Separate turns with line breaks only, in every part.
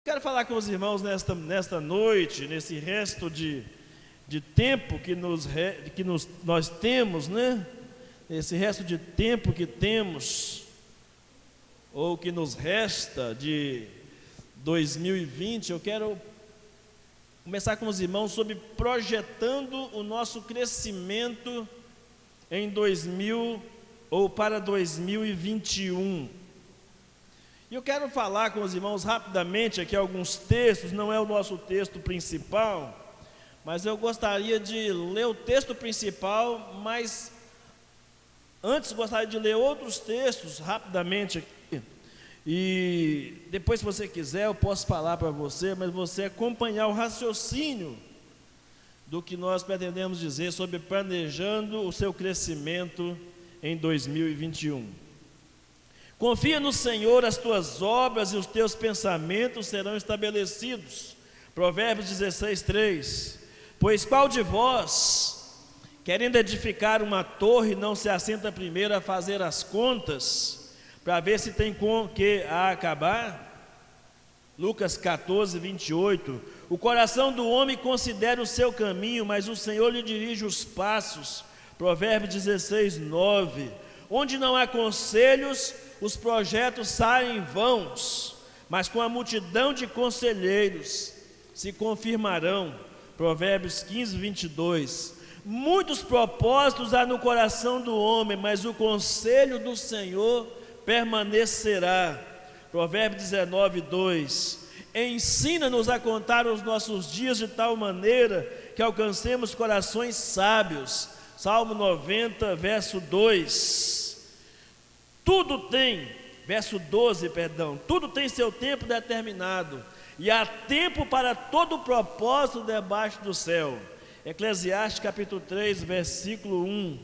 Quero falar com os irmãos nesta noite, nesse resto de tempo que nós temos, né? Esse resto de tempo que temos, ou que nos resta de 2020, eu quero começar com os irmãos sobre projetando o nosso crescimento em 2000 ou para 2021. E eu quero falar com os irmãos rapidamente aqui alguns textos, não é o nosso texto principal, mas eu gostaria de ler o texto principal, mas antes gostaria de ler outros textos rapidamente aqui. E depois, se você quiser, eu posso falar para você, mas você acompanhar o raciocínio do que nós pretendemos dizer sobre planejando o seu crescimento em 2021. Confia no Senhor, as tuas obras e os teus pensamentos serão estabelecidos. Provérbios 16:3. Pois qual de vós, querendo edificar uma torre, não se assenta primeiro a fazer as contas, para ver se tem com que a acabar? Lucas 14:28. O coração do homem considera o seu caminho, mas o Senhor lhe dirige os passos. Provérbios 16:9. Onde não há conselhos, os projetos saem vãos, mas com a multidão de conselheiros se confirmarão. Provérbios 15:22. Muitos propósitos há no coração do homem, mas o conselho do Senhor permanecerá. Provérbios 19:2. Ensina-nos a contar os nossos dias de tal maneira que alcancemos corações sábios. Salmo 90, verso 2. Tudo tem, verso 12, perdão, tudo tem seu tempo determinado, e há tempo para todo propósito debaixo do céu. Eclesiastes capítulo 3, versículo 1.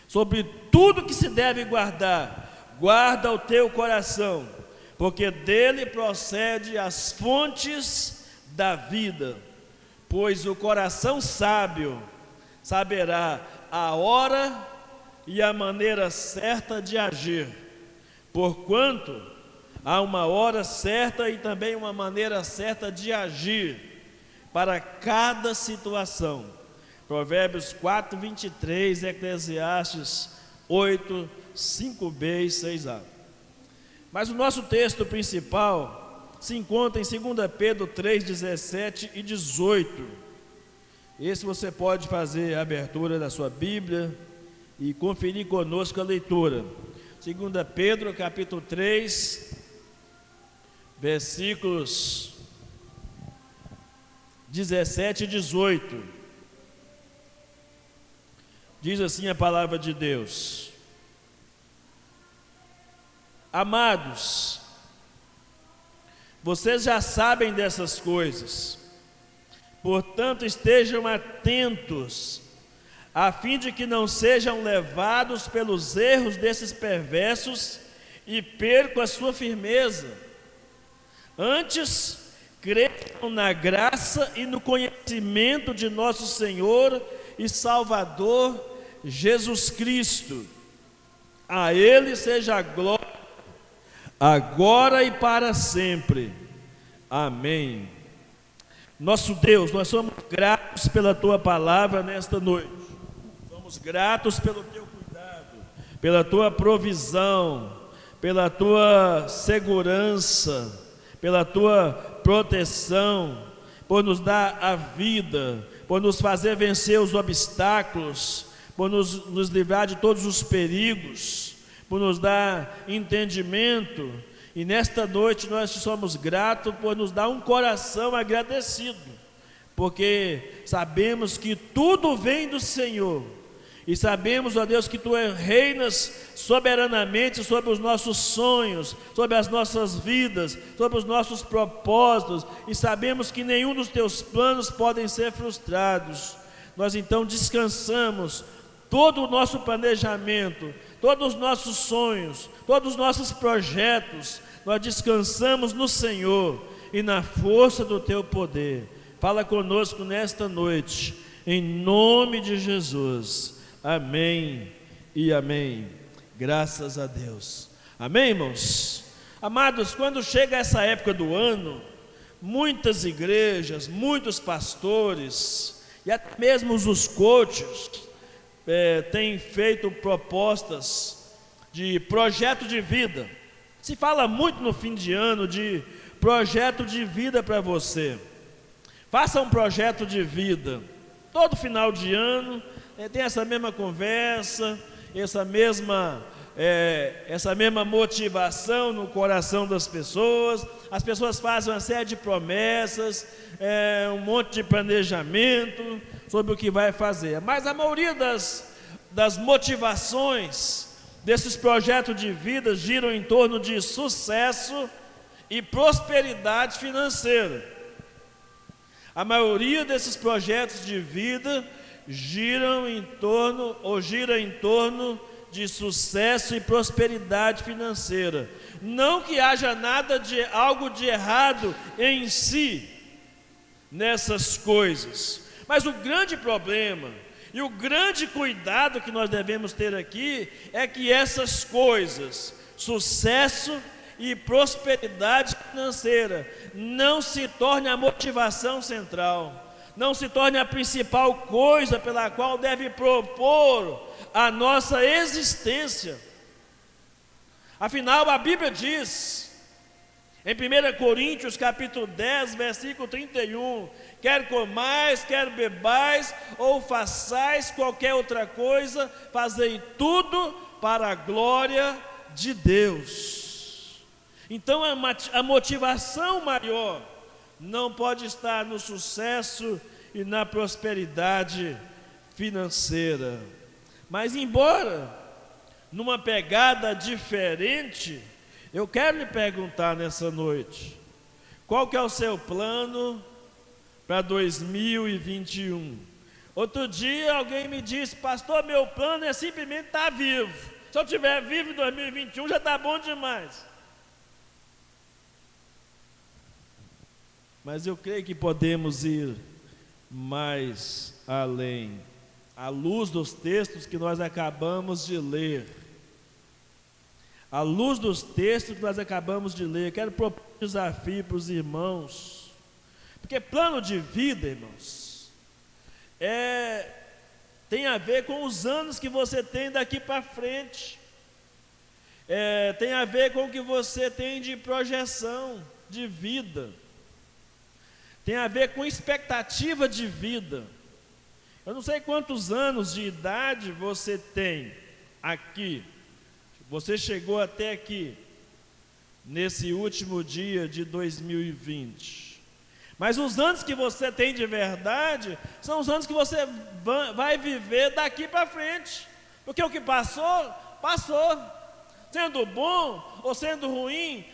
Sobre tudo que se deve guardar, guarda o teu coração, porque dele procede as fontes da vida. Pois o coração sábio saberá a hora e a maneira certa de agir, porquanto há uma hora certa e também uma maneira certa de agir para cada situação. Provérbios 4:23, Eclesiastes 8, 5b e 6a. Mas o nosso texto principal se encontra em 2 Pedro 3, 17 e 18. Esse você pode fazer a abertura da sua Bíblia e conferir conosco a leitura. 2 Pedro capítulo 3, versículos 17 e 18. Diz assim a palavra de Deus: Amados, vocês já sabem dessas coisas, portanto estejam atentos, a fim de que não sejam levados pelos erros desses perversos e percam a sua firmeza. Antes, cresçam na graça e no conhecimento de nosso Senhor e Salvador Jesus Cristo. A Ele seja a glória, agora e para sempre. Amém. Nosso Deus, nós somos gratos pela Tua palavra nesta noite. Somos gratos pelo Teu cuidado, pela Tua provisão, pela Tua segurança, pela Tua proteção, por nos dar a vida, por nos fazer vencer os obstáculos, por nos livrar de todos os perigos, por nos dar entendimento. E nesta noite nós te somos gratos por nos dar um coração agradecido, porque sabemos que tudo vem do Senhor, e sabemos, ó Deus, que Tu reinas soberanamente sobre os nossos sonhos, sobre as nossas vidas, sobre os nossos propósitos, e sabemos que nenhum dos Teus planos podem ser frustrados. Nós então descansamos todo o nosso planejamento, todos os nossos sonhos, todos os nossos projetos, nós descansamos no Senhor e na força do Teu poder. Fala conosco nesta noite, em nome de Jesus. Amém e amém. Graças a Deus. Amém, irmãos? Amados, quando chega essa época do ano, muitas igrejas, muitos pastores e até mesmo os coaches têm feito propostas de projeto de vida. Se fala muito no fim de ano de projeto de vida para você. Faça um projeto de vida. Todo final de ano tem essa mesma conversa, essa mesma motivação no coração das pessoas. As pessoas fazem uma série de promessas, um monte de planejamento sobre o que vai fazer. Mas a maioria das motivações desses projetos de vida giram em torno de sucesso e prosperidade financeira. A maioria desses projetos de vida gira em torno de sucesso e prosperidade financeira. Não que haja algo de errado em si nessas coisas, mas o grande problema e o grande cuidado que nós devemos ter aqui é que essas coisas, sucesso e prosperidade financeira, não se torne a motivação central, não se torne a principal coisa pela qual deve propor a nossa existência. Afinal, a Bíblia diz, em 1 Coríntios capítulo 10, versículo 31, quer comais, quer bebais, ou façais qualquer outra coisa, fazei tudo para a glória de Deus. Então a motivação maior não pode estar no sucesso e na prosperidade financeira. Mas embora numa pegada diferente, eu quero lhe perguntar nessa noite, qual que é o seu plano para 2021? Outro dia alguém me disse, pastor, meu plano é simplesmente estar vivo. Se eu estiver vivo em 2021 já está bom demais. Mas eu creio que podemos ir mais além, à luz dos textos que nós acabamos de ler. À luz dos textos que nós acabamos de ler, quero propor um desafio para os irmãos, porque plano de vida, irmãos, tem a ver com os anos que você tem daqui para frente, tem a ver com o que você tem de projeção de vida, tem a ver com expectativa de vida. Eu não sei quantos anos de idade você tem aqui. Você chegou até aqui, nesse último dia de 2020. Mas os anos que você tem de verdade, são os anos que você vai viver daqui para frente. Porque o que passou, passou. Sendo bom ou sendo ruim,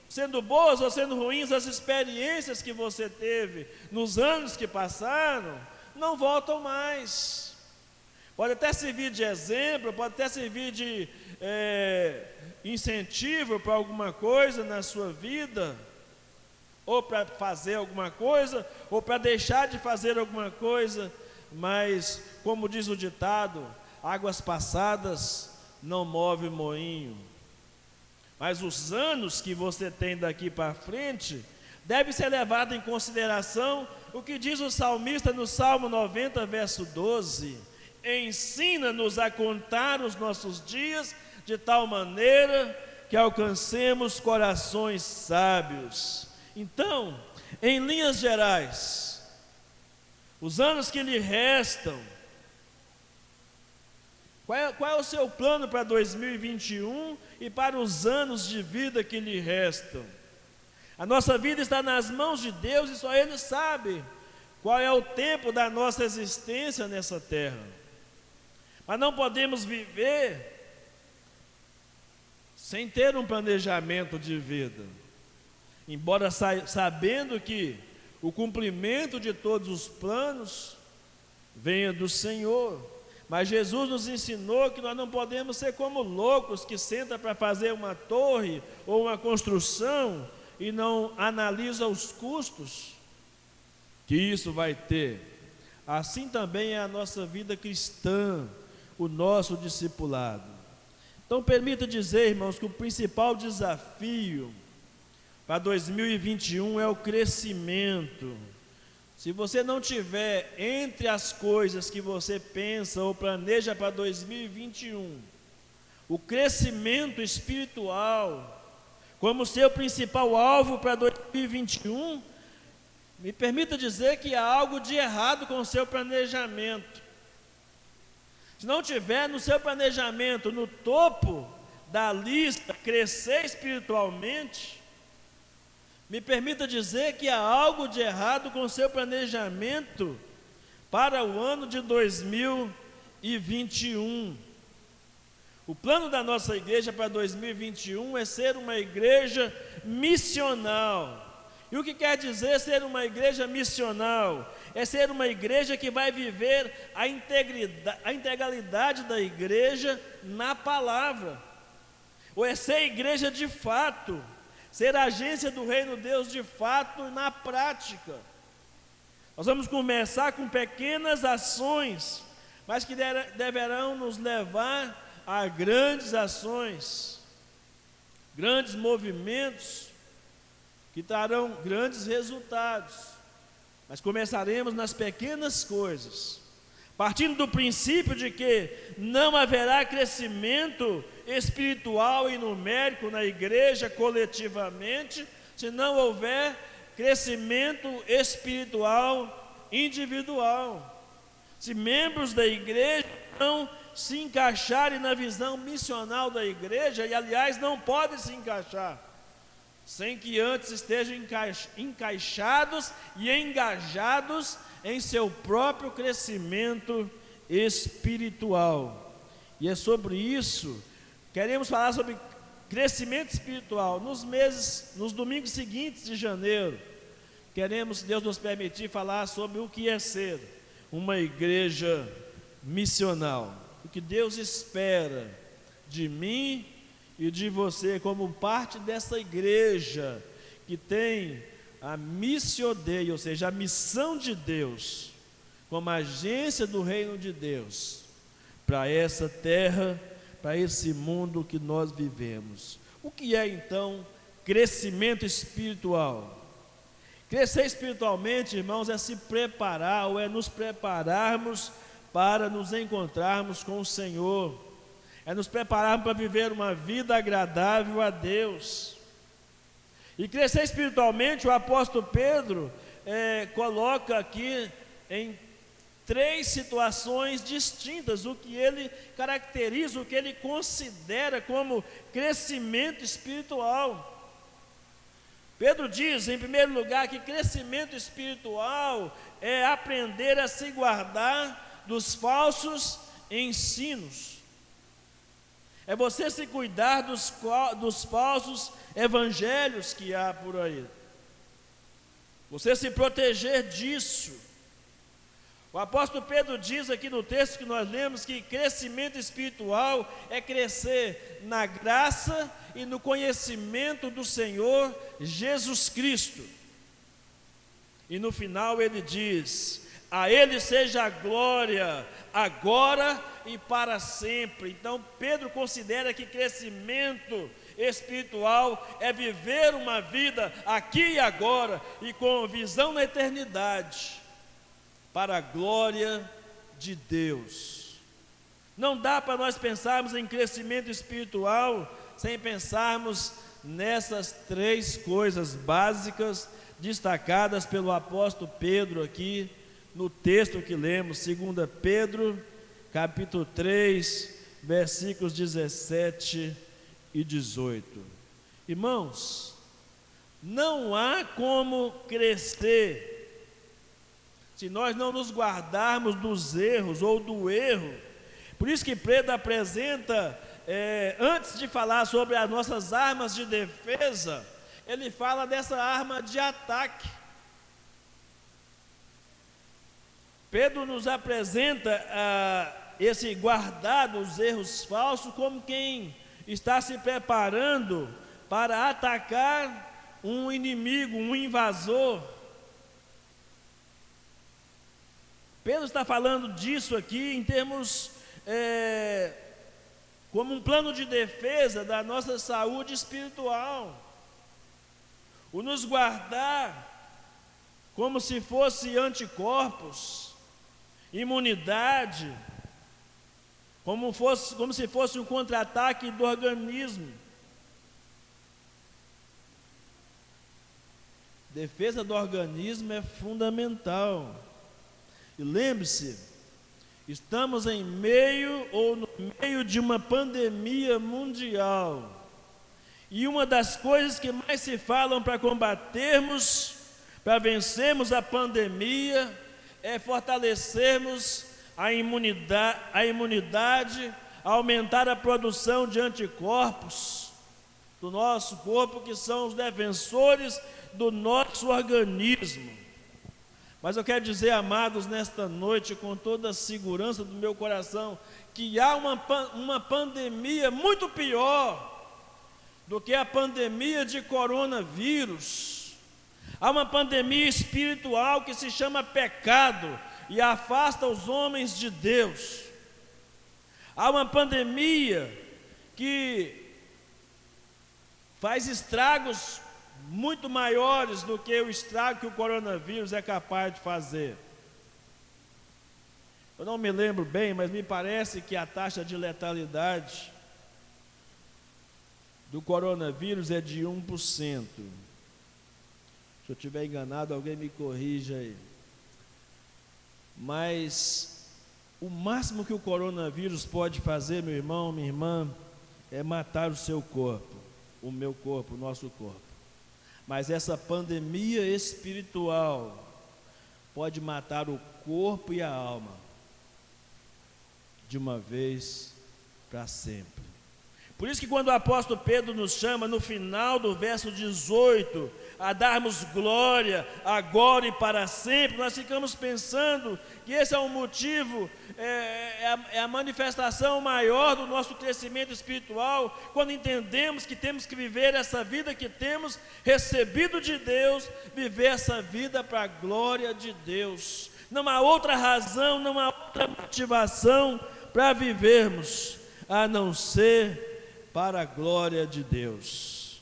sendo boas ou sendo ruins, as experiências que você teve nos anos que passaram, não voltam mais. Pode até servir de exemplo, pode até servir de incentivo para alguma coisa na sua vida, ou para fazer alguma coisa, ou para deixar de fazer alguma coisa, mas, como diz o ditado, águas passadas não move moinho. Mas os anos que você tem daqui para frente, deve ser levado em consideração o que diz o salmista no Salmo 90, verso 12: ensina-nos a contar os nossos dias de tal maneira que alcancemos corações sábios. Então, em linhas gerais, os anos que lhe restam, qual é o seu plano para 2021 e para os anos de vida que lhe restam? A nossa vida está nas mãos de Deus e só Ele sabe qual é o tempo da nossa existência nessa terra. Mas não podemos viver sem ter um planejamento de vida, embora sabendo que o cumprimento de todos os planos venha do Senhor. Mas Jesus nos ensinou que nós não podemos ser como loucos que sentam para fazer uma torre ou uma construção e não analisa os custos que isso vai ter. Assim também é a nossa vida cristã, o nosso discipulado. Então permita dizer, irmãos, que o principal desafio para 2021 é o crescimento. Se você não tiver entre as coisas que você pensa ou planeja para 2021, o crescimento espiritual como seu principal alvo para 2021, me permita dizer que há algo de errado com o seu planejamento. Se não tiver no seu planejamento, no topo da lista, crescer espiritualmente, me permita dizer que há algo de errado com o seu planejamento para o ano de 2021. O plano da nossa igreja para 2021 é ser uma igreja missional. E o que quer dizer ser uma igreja missional? É ser uma igreja que vai viver a integralidade da igreja na palavra. Ou é ser igreja de fato, ser agência do reino de Deus de fato na prática. Nós vamos começar com pequenas ações, mas que deverão nos levar a grandes ações, grandes movimentos, que trarão grandes resultados. Mas começaremos nas pequenas coisas, partindo do princípio de que não haverá crescimento espiritual e numérico na igreja coletivamente, se não houver crescimento espiritual individual. Se membros da igreja não se encaixarem na visão missional da igreja, e aliás não podem se encaixar, sem que antes estejam encaixados e engajados em seu próprio crescimento espiritual. E é sobre isso, queremos falar sobre crescimento espiritual, nos domingos seguintes de janeiro, queremos, se Deus nos permitir, falar sobre o que é ser uma igreja missional, o que Deus espera de mim e de você como parte dessa igreja que tem a missio Dei, ou seja, a missão de Deus, como agência do reino de Deus, para essa terra, para esse mundo que nós vivemos. O que é então crescimento espiritual? Crescer espiritualmente, irmãos, é se preparar, ou é nos prepararmos para nos encontrarmos com o Senhor, é nos prepararmos para viver uma vida agradável a Deus. E crescer espiritualmente, o apóstolo Pedro coloca aqui em 3 situações distintas o que ele caracteriza, o que ele considera como crescimento espiritual. Pedro diz, em primeiro lugar, que crescimento espiritual é aprender a se guardar dos falsos ensinos. É você se cuidar dos falsos evangelhos que há por aí. Você se proteger disso. O apóstolo Pedro diz aqui no texto que nós lemos que crescimento espiritual é crescer na graça e no conhecimento do Senhor Jesus Cristo. E no final ele diz: a Ele seja a glória, agora e para sempre. Então Pedro considera que crescimento espiritual é viver uma vida aqui e agora, e com visão na eternidade, para a glória de Deus. Não dá para nós pensarmos em crescimento espiritual sem pensarmos nessas 3 coisas básicas destacadas pelo apóstolo Pedro aqui no texto que lemos, 2 Pedro, capítulo 3, versículos 17 e 18. Irmãos, não há como crescer se nós não nos guardarmos dos erros ou do erro. Por isso que Pedro apresenta, antes de falar sobre as nossas armas de defesa, ele fala dessa arma de ataque. Pedro nos apresenta esse guardar dos erros falsos como quem está se preparando para atacar um inimigo, um invasor. Pedro está falando disso aqui em termos como um plano de defesa da nossa saúde espiritual. o nos guardar como se fosse anticorpos, imunidade, como se fosse um contra-ataque do organismo. Defesa do organismo é fundamental. E lembre-se, estamos no meio de uma pandemia mundial. E uma das coisas que mais se falam para combatermos, para vencermos a pandemia, é fortalecermos a imunidade, aumentar a produção de anticorpos do nosso corpo, que são os defensores do nosso organismo. Mas eu quero dizer, amados, nesta noite, com toda a segurança do meu coração, que há uma pandemia muito pior do que a pandemia de coronavírus. Há uma pandemia espiritual que se chama pecado e afasta os homens de Deus. Há uma pandemia que faz estragos muito maiores do que o estrago que o coronavírus é capaz de fazer. Eu não me lembro bem, mas me parece que a taxa de letalidade do coronavírus é de 1%. Se eu estiver enganado, alguém me corrija aí. Mas o máximo que o coronavírus pode fazer, meu irmão, minha irmã, é matar o seu corpo, o meu corpo, o nosso corpo. Mas essa pandemia espiritual pode matar o corpo e a alma de uma vez para sempre. Por isso que quando o apóstolo Pedro nos chama no final do verso 18 a darmos glória agora e para sempre, nós ficamos pensando que esse é um motivo, é a manifestação maior do nosso crescimento espiritual, quando entendemos que temos que viver essa vida que temos recebido de Deus, viver essa vida para a glória de Deus. Não há outra razão, não há outra motivação para vivermos, a não ser para a glória de Deus.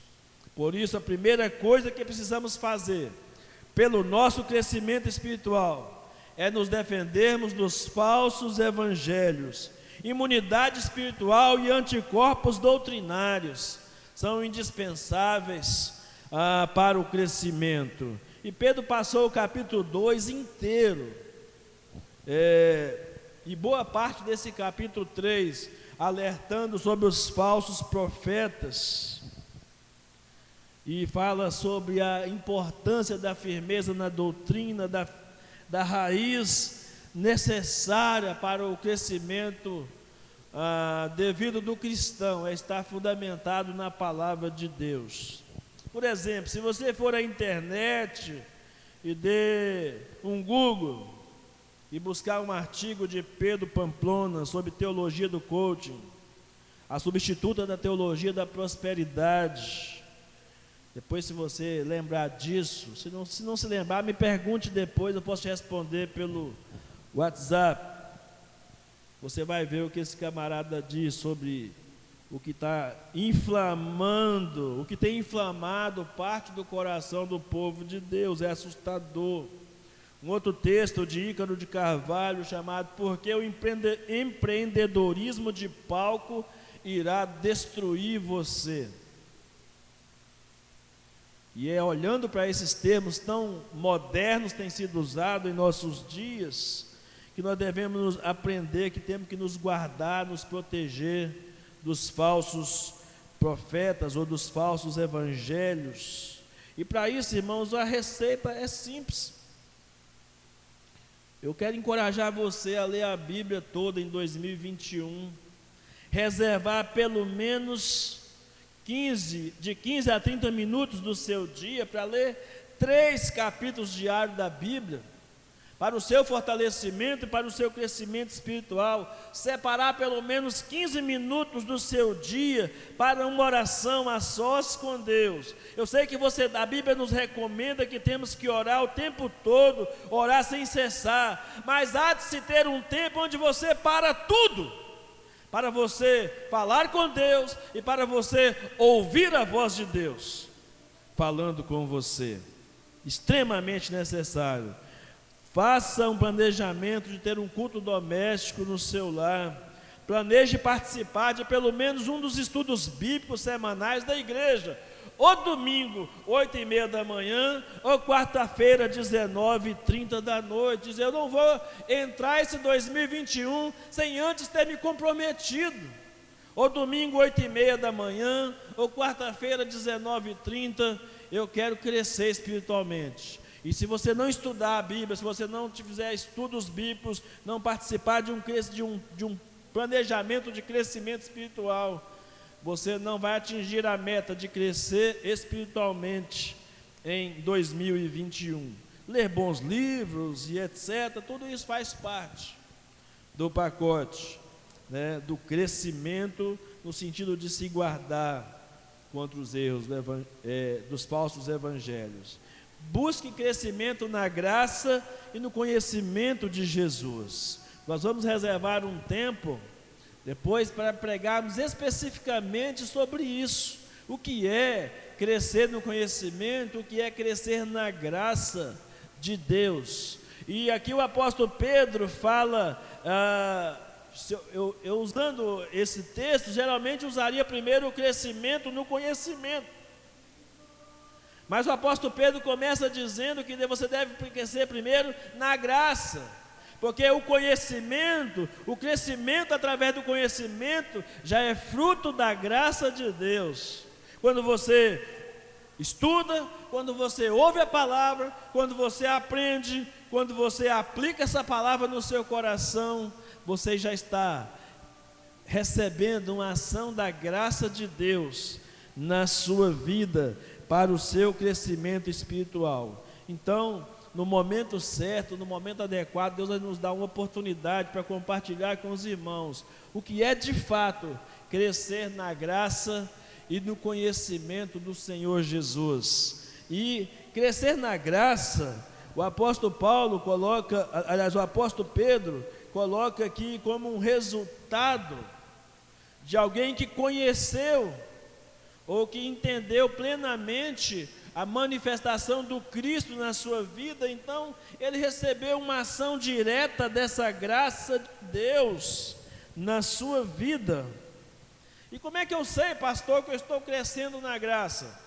Por isso, a primeira coisa que precisamos fazer, pelo nosso crescimento espiritual, é nos defendermos dos falsos evangelhos. Imunidade espiritual e anticorpos doutrinários são indispensáveis para o crescimento. E Pedro passou o capítulo 2 inteiro, e boa parte desse capítulo 3, alertando sobre os falsos profetas, e fala sobre a importância da firmeza na doutrina, da raiz necessária para o crescimento devido do cristão, é estar fundamentado na palavra de Deus. Por exemplo, se você for à internet e dê um Google e buscar um artigo de Pedro Pamplona sobre teologia do coaching, a substituta da teologia da prosperidade. Depois, se você lembrar disso, se não se lembrar, me pergunte depois, eu posso te responder pelo WhatsApp. Você vai ver o que esse camarada diz sobre o que está inflamando, o que tem inflamado parte do coração do povo de Deus. É assustador. Um outro texto de Ícaro de Carvalho, chamado Porque o empreendedorismo de palco irá destruir você. E é olhando para esses termos tão modernos que têm sido usados em nossos dias, que nós devemos aprender que temos que nos guardar, nos proteger dos falsos profetas ou dos falsos evangelhos. E para isso, irmãos, a receita é simples. Eu quero encorajar você a ler a Bíblia toda em 2021, reservar pelo menos de 15 a 30 minutos do seu dia para ler 3 capítulos diários da Bíblia, para o seu fortalecimento e para o seu crescimento espiritual. Separar pelo menos 15 minutos do seu dia para uma oração a sós com Deus. Eu sei que a Bíblia nos recomenda que temos que orar o tempo todo, orar sem cessar, mas há de se ter um tempo onde você para tudo, para você falar com Deus e para você ouvir a voz de Deus. falando com você. Extremamente necessário. Faça um planejamento de ter um culto doméstico no seu lar. Planeje participar de pelo menos um dos estudos bíblicos semanais da igreja. Ou domingo, 8h30 da manhã, ou quarta-feira, 19h30 da noite. Diz, eu não vou entrar esse 2021 sem antes ter me comprometido. Ou domingo, 8h30 da manhã, ou quarta-feira, 19h30, eu quero crescer espiritualmente. E se você não estudar a Bíblia, se você não fizer estudos bíblicos, não participar de um planejamento de crescimento espiritual, você não vai atingir a meta de crescer espiritualmente em 2021. Ler bons livros e etc., tudo isso faz parte do pacote, né, do crescimento, no sentido de se guardar contra os erros dos falsos evangelhos. Busque crescimento na graça e no conhecimento de Jesus. Nós vamos reservar um tempo depois para pregarmos especificamente sobre isso. O que é crescer no conhecimento, o que é crescer na graça de Deus. E aqui o apóstolo Pedro fala, eu usando esse texto, geralmente usaria primeiro o crescimento no conhecimento. Mas o apóstolo Pedro começa dizendo que você deve crescer primeiro na graça, porque o conhecimento, o crescimento através do conhecimento, já é fruto da graça de Deus. Quando você estuda, quando você ouve a palavra, quando você aprende, quando você aplica essa palavra no seu coração, você já está recebendo uma ação da graça de Deus na sua vida, para o seu crescimento espiritual. Então, no momento certo, no momento adequado, Deus vai nos dar uma oportunidade para compartilhar com os irmãos o que é de fato crescer na graça e no conhecimento do Senhor Jesus. E crescer na graça, o apóstolo o apóstolo Pedro coloca aqui como um resultado de alguém que conheceu ou que entendeu plenamente a manifestação do Cristo na sua vida. Então ele recebeu uma ação direta dessa graça de Deus na sua vida. E como é que eu sei, pastor, que eu estou crescendo na graça?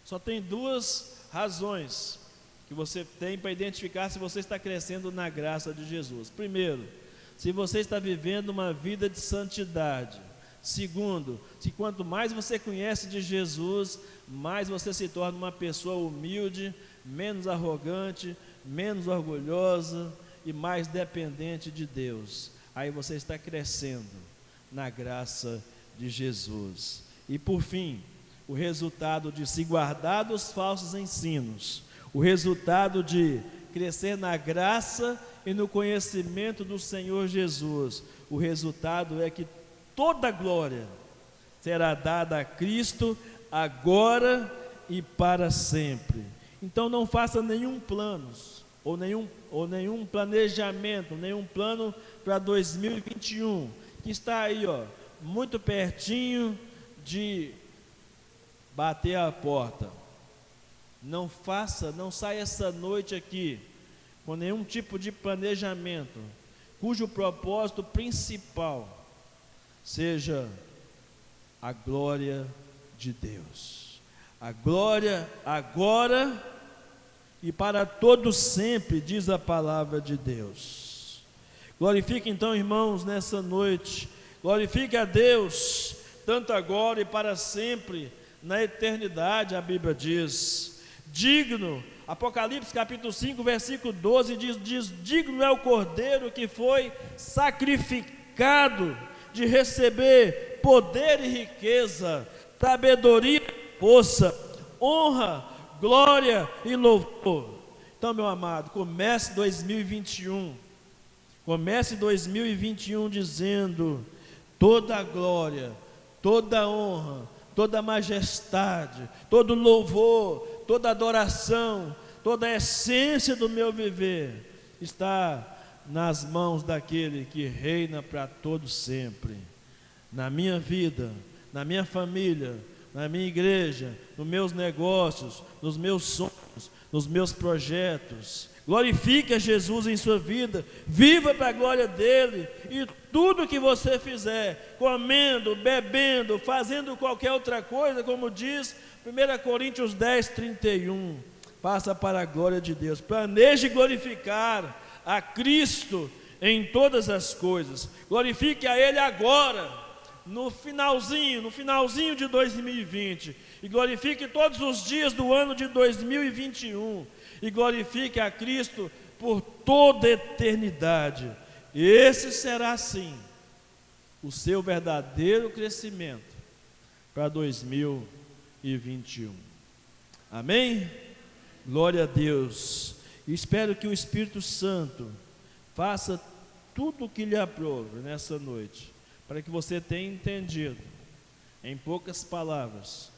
Só tem duas razões que você tem para identificar se você está crescendo na graça de Jesus. Primeiro, se você está vivendo uma vida de santidade. Segundo, se quanto mais você conhece de Jesus, mais você se torna uma pessoa humilde, menos arrogante, menos orgulhosa e mais dependente de Deus. Aí você está crescendo na graça de Jesus. E por fim, o resultado de se guardar dos falsos ensinos, o resultado de crescer na graça e no conhecimento do Senhor Jesus, o resultado é que toda a glória será dada a Cristo agora e para sempre. Então não faça nenhum plano, ou nenhum planejamento, nenhum plano para 2021, que está aí, muito pertinho de bater a porta. Não saia essa noite aqui com nenhum tipo de planejamento, cujo propósito principal seja a glória de Deus. A glória agora e para todo sempre, diz a palavra de Deus. Glorifique então, irmãos, nessa noite. Glorifique a Deus, tanto agora e para sempre, na eternidade, a Bíblia diz. Digno, Apocalipse capítulo 5, versículo 12, diz: digno é o Cordeiro que foi sacrificado de receber poder e riqueza, sabedoria e força, honra, glória e louvor. Então, meu amado, comece 2021 dizendo: toda a glória, toda a honra, toda a majestade, todo louvor, toda adoração, toda a essência do meu viver está nas mãos daquele que reina para todo sempre, na minha vida, na minha família, na minha igreja, nos meus negócios, nos meus sonhos, nos meus projetos. Glorifique a Jesus em sua vida, viva para a glória dele, e tudo que você fizer, comendo, bebendo, fazendo qualquer outra coisa, como diz 1 Coríntios 10, 31, faça para a glória de Deus. Planeje glorificar a Cristo em todas as coisas, glorifique a Ele agora, no finalzinho de 2020, e glorifique todos os dias do ano de 2021, e glorifique a Cristo por toda a eternidade. Esse será sim o seu verdadeiro crescimento para 2021. Amém? Glória a Deus. E espero que o Espírito Santo faça tudo o que lhe aprove nessa noite, para que você tenha entendido, em poucas palavras,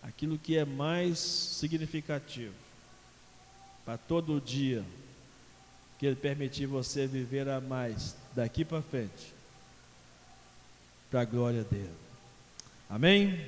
aquilo que é mais significativo para todo dia que Ele permitir você viver a mais daqui para frente, para a glória dele. Amém?